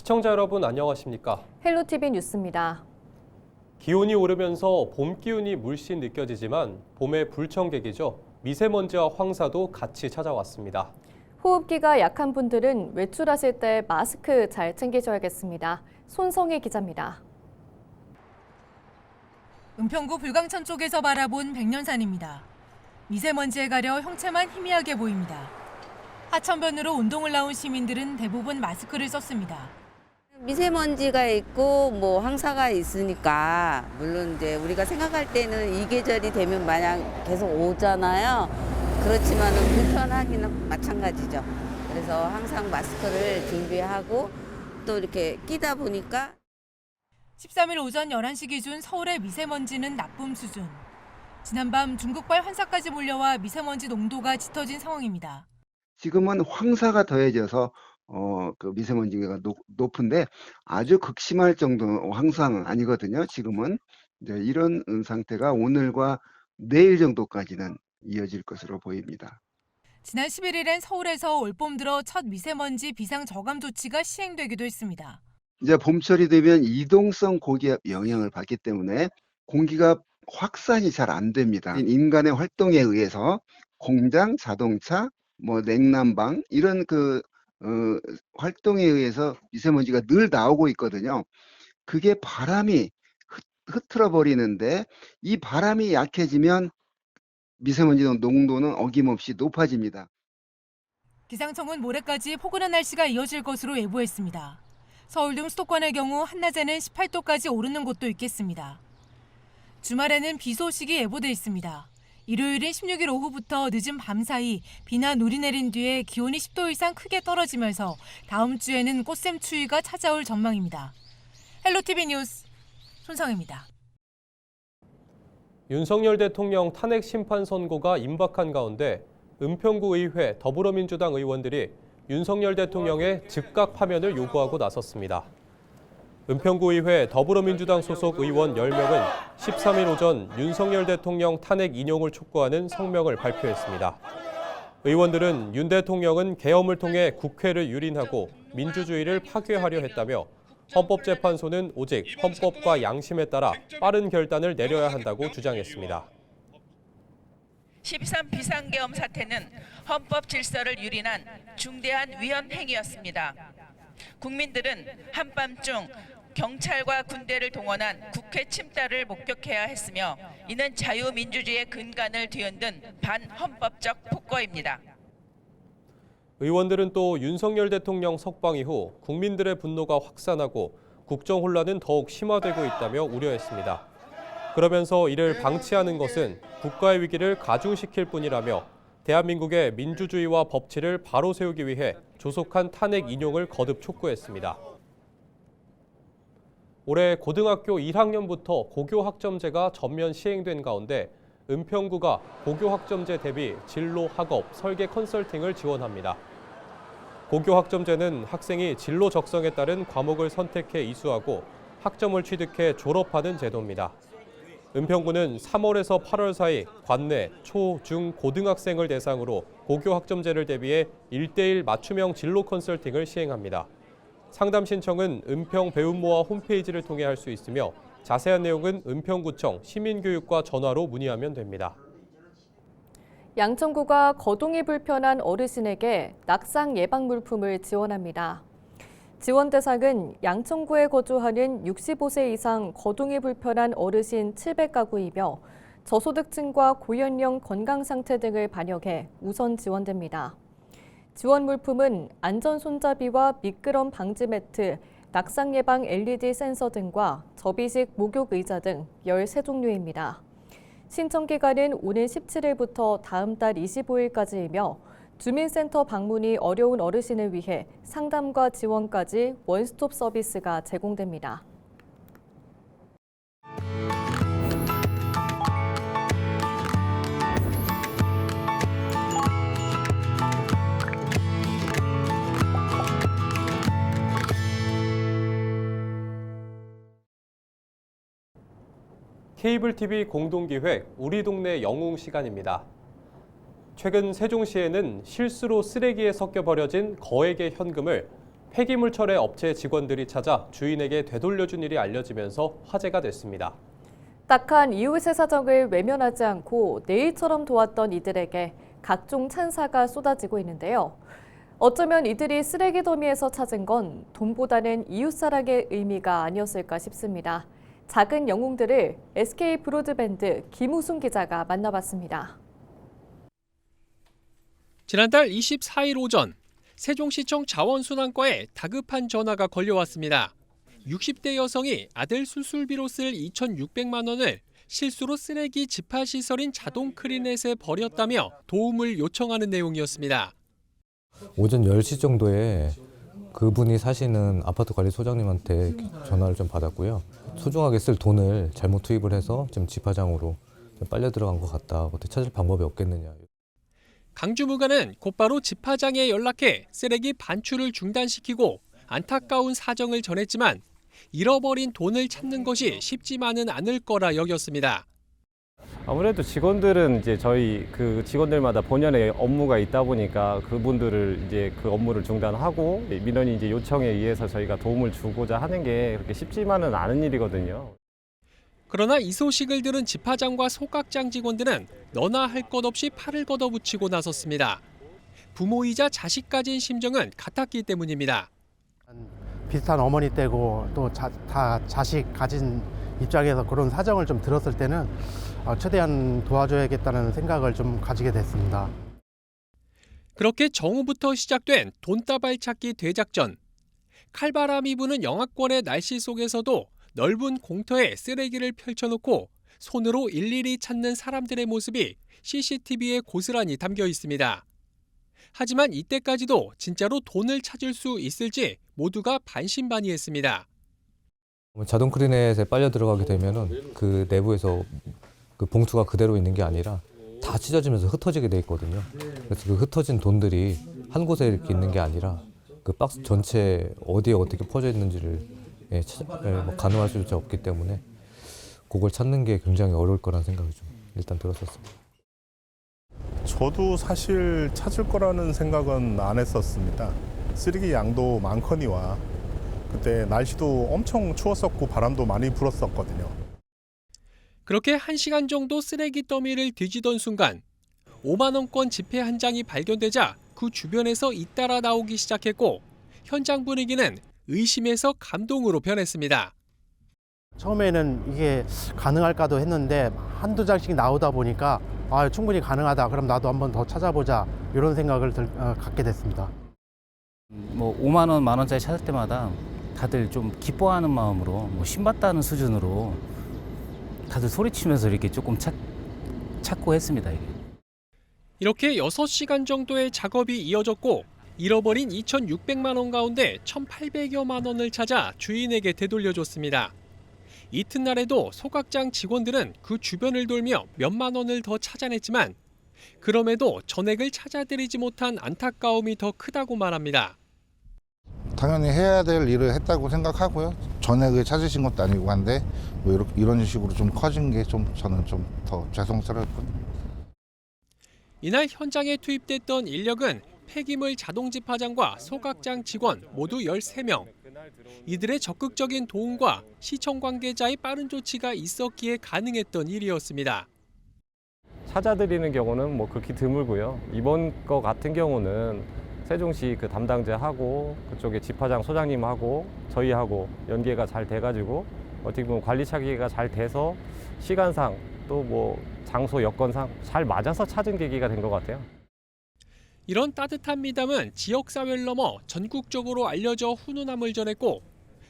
시청자 여러분 안녕하십니까? 헬로티비 뉴스입니다. 기온이 오르면서 봄 기운이 물씬 느껴지지만 봄의 불청객이죠. 미세먼지와 황사도 같이 찾아왔습니다. 호흡기가 약한 분들은 외출하실 때 마스크 잘 챙기셔야겠습니다. 손성희 기자입니다. 은평구 불광천 쪽에서 바라본 백년산입니다. 미세먼지에 가려 형체만 희미하게 보입니다. 하천변으로 운동을 나온 시민들은 대부분 마스크를 썼습니다. 미세먼지가 있고 황사가 있으니까 물론 이제 우리가 생각할 때는 이 계절이 되면 마냥 계속 오잖아요. 그렇지만은 불편하기는 마찬가지죠. 그래서 항상 마스크를 준비하고 또 이렇게 끼다 보니까 13일 오전 11시 기준 서울의 미세먼지는 나쁨 수준. 지난밤 중국발 환사까지 몰려와 미세먼지 농도가 짙어진 상황입니다. 지금은 황사가 더해져서 그 미세먼지가 높은데 아주 극심할 정도 황사는 아니거든요. 지금은 이제 이런 상태가 오늘과 내일 정도까지는 이어질 것으로 보입니다. 지난 11일엔 서울에서 올봄 들어 첫 미세먼지 비상 저감 조치가 시행되기도 했습니다. 이제 봄철이 되면 이동성 고기압 영향을 받기 때문에 공기가 확산이 잘 안 됩니다. 인간의 활동에 의해서 공장, 자동차, 냉난방 이런 활동에 의해서 미세먼지가 늘 나오고 있거든요. 그게 바람이 흐트러 버리는데 이 바람이 약해지면 미세먼지 농도는 어김없이 높아집니다. 기상청은 모레까지 포근한 날씨가 이어질 것으로 예보했습니다. 서울 등 수도권의 경우 한낮에는 18도까지 오르는 곳도 있겠습니다. 주말에는 비 소식이 예보돼 있습니다. 일요일인 16일 오후부터 늦은 밤 사이 비나 눈이 내린 뒤에 기온이 10도 이상 크게 떨어지면서 다음 주에는 꽃샘 추위가 찾아올 전망입니다. 헬로티비 뉴스 손성희입니다. 윤석열 대통령 탄핵 심판 선고가 임박한 가운데 은평구 의회 더불어민주당 의원들이 윤석열 대통령의 즉각 파면을 요구하고 나섰습니다. 은평구 의회 더불어민주당 소속 의원 10명은 13일 오전 윤석열 대통령 탄핵 인용을 촉구하는 성명을 발표했습니다. 의원들은 윤 대통령은 계엄을 통해 국회를 유린하고 민주주의를 파괴하려 했다며 헌법재판소는 오직 헌법과 양심에 따라 빠른 결단을 내려야 한다고 주장했습니다. 13 비상계엄 사태는 헌법 질서를 유린한 중대한 위헌 행위였습니다. 국민들은 한밤중 경찰과 군대를 동원한 국회 침탈을 목격해야 했으며 이는 자유민주주의의 근간을 뒤흔든 반헌법적 폭거입니다. 의원들은 또 윤석열 대통령 석방 이후 국민들의 분노가 확산하고 국정 혼란은 더욱 심화되고 있다며 우려했습니다. 그러면서 이를 방치하는 것은 국가의 위기를 가중시킬 뿐이라며 대한민국의 민주주의와 법치를 바로 세우기 위해 조속한 탄핵 인용을 거듭 촉구했습니다. 올해 고등학교 1학년부터 고교학점제가 전면 시행된 가운데 은평구가 고교학점제 대비 진로 학업, 설계 컨설팅을 지원합니다. 고교학점제는 학생이 진로 적성에 따른 과목을 선택해 이수하고 학점을 취득해 졸업하는 제도입니다. 은평구는 3월에서 8월 사이 관내, 초, 중, 고등학생을 대상으로 고교학점제를 대비해 1:1 맞춤형 진로 컨설팅을 시행합니다. 상담 신청은 은평 배움모아 홈페이지를 통해 할 수 있으며 자세한 내용은 은평구청 시민교육과 전화로 문의하면 됩니다. 양천구가 거동이 불편한 어르신에게 낙상 예방 물품을 지원합니다. 지원 대상은 양천구에 거주하는 65세 이상 거동이 불편한 어르신 700가구이며 저소득층과 고연령 건강 상태 등을 반영해 우선 지원됩니다. 지원 물품은 안전 손잡이와 미끄럼 방지 매트, 낙상 예방 LED 센서 등과 접이식 목욕 의자 등 13종류입니다. 신청 기간은 오는 17일부터 다음 달 25일까지이며 주민센터 방문이 어려운 어르신을 위해 상담과 지원까지 원스톱 서비스가 제공됩니다. 케이블 TV 공동기획 우리 동네 영웅 시간입니다. 최근 세종시에는 실수로 쓰레기에 섞여 버려진 거액의 현금을 폐기물 철회 업체 직원들이 찾아 주인에게 되돌려준 일이 알려지면서 화제가 됐습니다. 딱한 이웃의 사정을 외면하지 않고 내일처럼 도왔던 이들에게 각종 찬사가 쏟아지고 있는데요. 어쩌면 이들이 쓰레기 더미에서 찾은 건 돈보다는 이웃사랑의 의미가 아니었을까 싶습니다. 작은 영웅들을 SK 브로드밴드 김우순 기자가 만나봤습니다. 지난달 24일 오전 세종시청 자원순환과에 다급한 전화가 걸려왔습니다. 60대 여성이 아들 수술비로 쓸 2,600만 원을 실수로 쓰레기 집합시설인 자동 크리넷에 버렸다며 도움을 요청하는 내용이었습니다. 오전 10시 정도에 그분이 사시는 아파트 관리 소장님한테 전화를 좀 받았고요. 소중하게 쓸 돈을 잘못 투입을 해서 지금 집화장으로 좀 빨려 들어간 것 같다. 어떻게 찾을 방법이 없겠느냐. 강주무관은 곧바로 집화장에 연락해 쓰레기 반출을 중단시키고 안타까운 사정을 전했지만 잃어버린 돈을 찾는 것이 쉽지만은 않을 거라 여겼습니다. 아무래도 직원들은 이제 저희 그 직원들마다 본연의 업무가 있다 보니까 그분들을 이제 그 업무를 중단하고 민원이 이제 요청에 의해서 저희가 도움을 주고자 하는 게 그렇게 쉽지만은 않은 일이거든요. 그러나 이 소식을 들은 집화장과 소각장 직원들은 너나 할 것 없이 팔을 걷어붙이고 나섰습니다. 부모이자 자식 가진 심정은 같았기 때문입니다. 비슷한 어머니 떼고 또 다 자식 가진 입장에서 그런 사정을 좀 들었을 때는 최대한 도와줘야겠다는 생각을 좀 가지게 됐습니다. 그렇게 정오부터 시작된 돈다발 찾기 대작전. 칼바람이 부는 영하권의 날씨 속에서도 넓은 공터에 쓰레기를 펼쳐놓고 손으로 일일이 찾는 사람들의 모습이 CCTV에 고스란히 담겨 있습니다. 하지만 이때까지도 진짜로 돈을 찾을 수 있을지 모두가 반신반의했습니다. 자동 크리넷에 빨려 들어가게 되면은 그 내부에서 그 봉투가 그대로 있는 게 아니라 다 찢어지면서 흩어지게 돼 있거든요. 그래서 그 흩어진 돈들이 한 곳에 이렇게 있는 게 아니라 그 박스 전체 어디에 어떻게 퍼져 있는지를 가늠할 수 없기 때문에 그걸 찾는 게 굉장히 어려울 거라는 생각이 좀 일단 들었었습니다. 저도 사실 찾을 거라는 생각은 안 했었습니다. 쓰레기 양도 많거니와 그때 날씨도 엄청 추웠었고 바람도 많이 불었었거든요. 그렇게 1시간 정도 쓰레기 더미를 뒤지던 순간 5만 원권 지폐 한 장이 발견되자 그 주변에서 잇따라 나오기 시작했고 현장 분위기는 의심에서 감동으로 변했습니다. 처음에는 이게 가능할까도 했는데 한두 장씩 나오다 보니까 충분히 가능하다. 그럼 나도 한번 더 찾아보자. 이런 생각을 갖게 됐습니다. 5만 원, 만 원짜리 찾을 때마다 다들 좀 기뻐하는 마음으로 신받다는 수준으로 다들 소리치면서 이렇게 조금 찾고 했습니다. 이렇게 6시간 정도의 작업이 이어졌고 잃어버린 2,600만 원 가운데 1,800여만 원을 찾아 주인에게 되돌려줬습니다. 이튿날에도 소각장 직원들은 그 주변을 돌며 몇만 원을 더 찾아냈지만 그럼에도 전액을 찾아드리지 못한 안타까움이 더 크다고 말합니다. 당연히 해야 될 일을 했다고 생각하고요. 전액을 찾으신 것도 아니고 한데 이런 식으로 좀 커진 게 저는 좀 더 죄송스럽거든요. 이날 현장에 투입됐던 인력은 폐기물 자동 집화장과 소각장 직원 모두 13명. 이들의 적극적인 도움과 시청 관계자의 빠른 조치가 있었기에 가능했던 일이었습니다. 찾아드리는 경우는 뭐 극히 드물고요. 이번 거 같은 경우는 세종시 그 담당자하고 그쪽에 집화장 소장님하고 저희하고 연계가 잘 돼가지고 어떻게 보면 관리 차기가 잘 돼서 시간상 또 뭐 장소 여건상 잘 맞아서 찾은 계기가 된 것 같아요. 이런 따뜻한 미담은 지역사회를 넘어 전국적으로 알려져 훈훈함을 전했고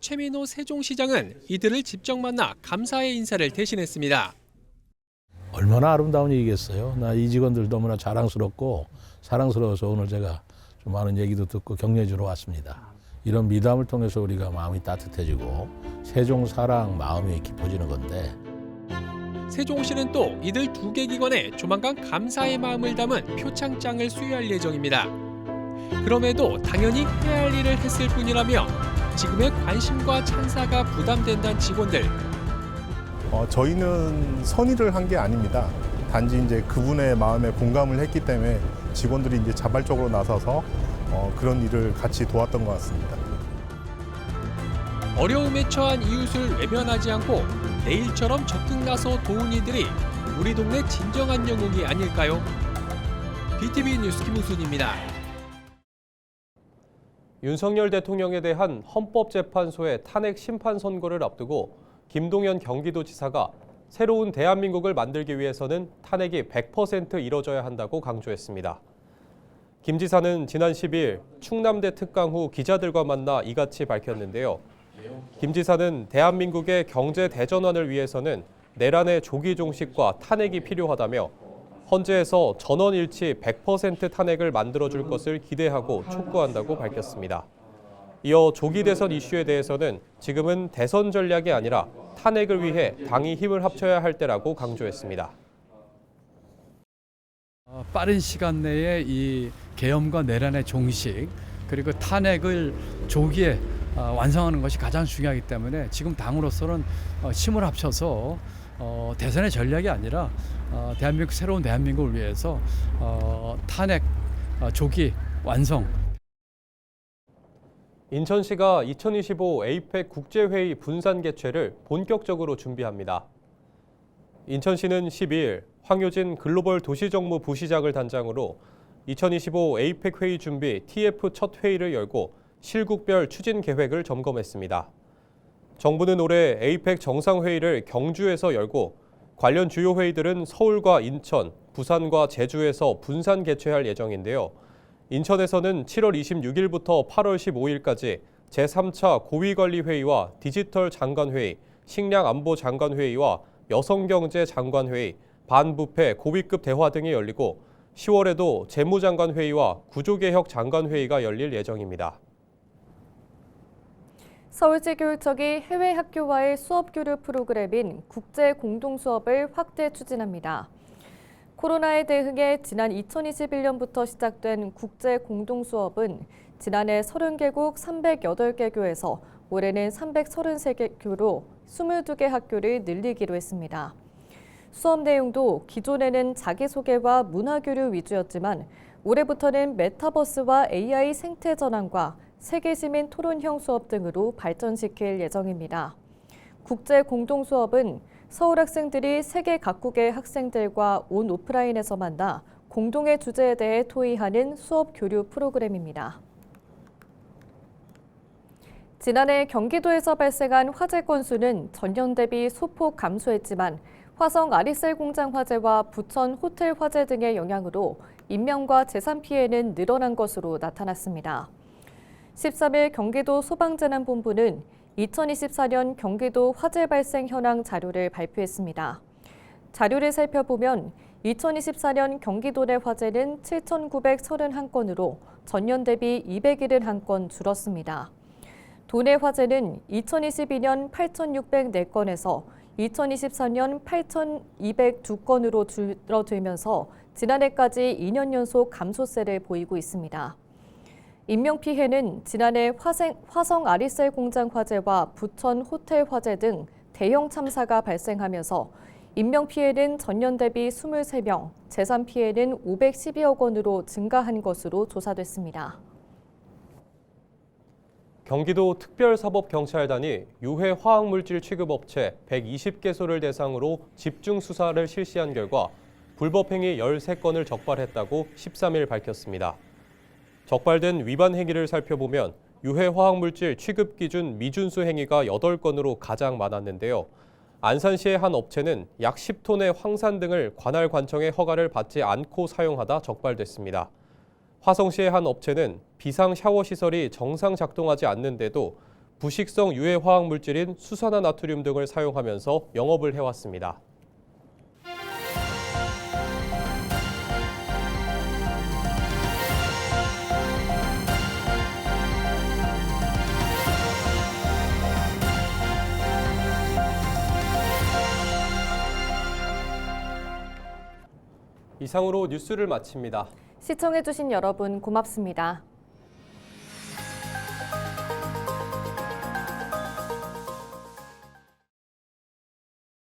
최민호 세종시장은 이들을 직접 만나 감사의 인사를 대신했습니다. 얼마나 아름다운 일이겠어요. 나 이 직원들 너무나 자랑스럽고 사랑스러워서 오늘 제가 좀 많은 얘기도 듣고 격려해 주러 왔습니다. 이런 미담을 통해서 우리가 마음이 따뜻해지고 세종 사랑 마음이 깊어지는 건데 세종시는 또 이들 2개 기관에 조만간 감사의 마음을 담은 표창장을 수여할 예정입니다. 그럼에도 당연히 해야 할 일을 했을 뿐이라며 지금의 관심과 찬사가 부담된다는 직원들. 저희는 선의를 한 게 아닙니다. 단지 이제 그분의 마음에 공감을 했기 때문에 직원들이 이제 자발적으로 나서서 그런 일을 같이 도왔던 것 같습니다. 어려움에 처한 이웃을 외면하지 않고 내일처럼 적극 나서 도운 이들이 우리 동네 진정한 영웅이 아닐까요? BTV 뉴스 김우순입니다. 윤석열 대통령에 대한 헌법재판소의 탄핵 심판 선고를 앞두고 김동연 경기도지사가 새로운 대한민국을 만들기 위해서는 탄핵이 100% 이뤄져야 한다고 강조했습니다. 김 지사는 지난 10일 충남대 특강 후 기자들과 만나 이같이 밝혔는데요. 김 지사는 대한민국의 경제 대전환을 위해서는 내란의 조기 종식과 탄핵이 필요하다며 헌재에서 전원일치 100% 탄핵을 만들어줄 것을 기대하고 촉구한다고 밝혔습니다. 이어 조기 대선 이슈에 대해서는 지금은 대선 전략이 아니라 탄핵을 위해 당이 힘을 합쳐야 할 때라고 강조했습니다. 빠른 시간 내에 이 계엄과 내란의 종식 그리고 탄핵을 조기에 완성하는 것이 가장 중요하기 때문에 지금 당으로서는 힘을 합쳐서 대선의 전략이 아니라 대한민국 새로운 대한민국을 위해서 탄핵 조기 완성. 인천시가 2025 에이펙 국제회의 분산 개최를 본격적으로 준비합니다. 인천시는 12일 황효진 글로벌 도시정무 부시장을 단장으로 2025 에이펙 회의 준비 TF 첫 회의를 열고 실국별 추진 계획을 점검했습니다. 정부는 올해 에이펙 정상회의를 경주에서 열고 관련 주요 회의들은 서울과 인천, 부산과 제주에서 분산 개최할 예정인데요. 인천에서는 7월 26일부터 8월 15일까지 제3차 고위관리회의와 디지털 장관회의, 식량안보 장관회의와 여성경제 장관회의, 반부패 고위급 대화 등이 열리고 10월에도 재무장관회의와 구조개혁 장관회의가 열릴 예정입니다. 서울시교육청이 해외 학교와의 수업 교류 프로그램인 국제 공동수업을 확대 추진합니다. 코로나에 대응해 지난 2021년부터 시작된 국제 공동수업은 지난해 30개국 308개 교에서 올해는 333개 교로 22개 학교를 늘리기로 했습니다. 수업 내용도 기존에는 자기소개와 문화교류 위주였지만 올해부터는 메타버스와 AI 생태 전환과 세계시민 토론형 수업 등으로 발전시킬 예정입니다. 국제 공동수업은 서울 학생들이 세계 각국의 학생들과 온 오프라인에서 만나 공동의 주제에 대해 토의하는 수업 교류 프로그램입니다. 지난해 경기도에서 발생한 화재 건수는 전년 대비 소폭 감소했지만 화성 아리셀 공장 화재와 부천 호텔 화재 등의 영향으로 인명과 재산 피해는 늘어난 것으로 나타났습니다. 13일 경기도 소방재난본부는 2024년 경기도 화재 발생 현황 자료를 발표했습니다. 자료를 살펴보면 2024년 경기도 내 화재는 7,931건으로 전년 대비 271건 줄었습니다. 도내 화재는 2022년 8,604건에서 2024년 8,202건으로 줄어들면서 지난해까지 2년 연속 감소세를 보이고 있습니다. 인명피해는 지난해 화성 아리셀 공장 화재와 부천 호텔 화재 등 대형 참사가 발생하면서 인명피해는 전년 대비 23명, 재산 피해는 512억 원으로 증가한 것으로 조사됐습니다. 경기도 특별사법경찰단이 유해 화학물질 취급업체 120개소를 대상으로 집중 수사를 실시한 결과 불법행위 13건을 적발했다고 13일 밝혔습니다. 적발된 위반 행위를 살펴보면 유해 화학물질 취급 기준 미준수 행위가 8건으로 가장 많았는데요. 안산시의 한 업체는 약 10톤의 황산 등을 관할 관청의 허가를 받지 않고 사용하다 적발됐습니다. 화성시의 한 업체는 비상 샤워 시설이 정상 작동하지 않는데도 부식성 유해 화학물질인 수산화나트륨 등을 사용하면서 영업을 해왔습니다. 이상으로 뉴스를 마칩니다. 시청해주신 여러분 고맙습니다.